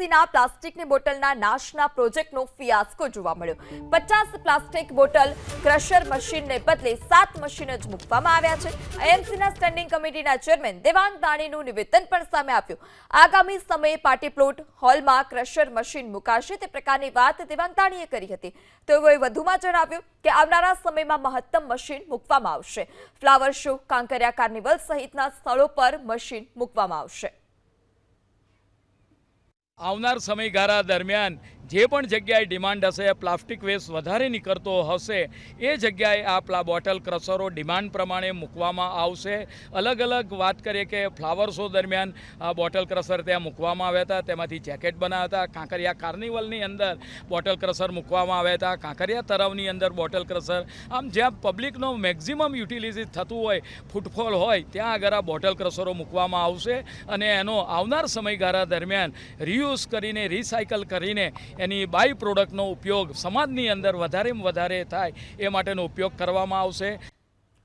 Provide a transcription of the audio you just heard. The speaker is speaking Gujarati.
એએમસીના પ્લાસ્ટિકની બોટલના નાશના પ્રોજેક્ટનો ફિયાસ્કો જોવા મળ્યો। 50 પ્લાસ્ટિક બોટલ ક્રશર મશીનને બદલે 7 મશીન જ મૂકવામાં આવ્યા છે। એએમસીના સ્ટેન્ડિંગ કમિટીના ચેરમેન દેવાંગ દાણીનું નિવેદન પણ સામે આવ્યું। આગામી સમયે પાર્ટી પ્લોટ હોલમાં ક્રશર મશીન મુકાશે તે પ્રકારની વાત દેવાંગ દાણીએ કરી હતી। તેઓએ વધુમાં જણાવ્યું કે આવનારા સમયમાં મહત્તમ મશીન મૂકવામાં આવશે। ફ્લાવર શો, કાંકરિયા કાર્નિવલ સહિતના સ્થળો પર મશીન મૂકવામાં આવશે। આવનાર સમયગાળા દરમિયાન જે પણ જગ્યાએ ડિમાન્ડ હશે, પ્લાસ્ટિક વેસ્ટ વધારે નીકળતો હશે એ જગ્યાએ આ બોટલ ક્રશરો ડિમાન્ડ પ્રમાણે મૂકવામાં આવશે। અલગ અલગ વાત કરીએ કે ફ્લાવર શો દરમિયાન બોટલ ક્રશર ત્યાં મૂકવામાં આવ્યા હતા, તેમાંથી જેકેટ બનાવ્યા હતા। કાંકરિયા કાર્નિવલની અંદર બોટલ ક્રશર મૂકવામાં આવ્યા હતા, કાંકરિયા તળાવની અંદર બોટલ ક્રશર, આમ જ્યાં પબ્લિકનો મેક્ઝિમમ યુટિલિટી થતું હોય, ફૂટફોલ હોય, ત્યાં આગળ આ બોટલ ક્રશરો મૂકવામાં આવશે અને એનો આવનાર સમયગાળા દરમિયાન રીયુઝ કરીને, રિસાયકલ કરીને એની બાય પ્રોડક્ટનો ઉપયોગ સમાજની અંદર વધારેમાં વધારે થાય એ માટેનો ઉપયોગ કરવામાં આવશે।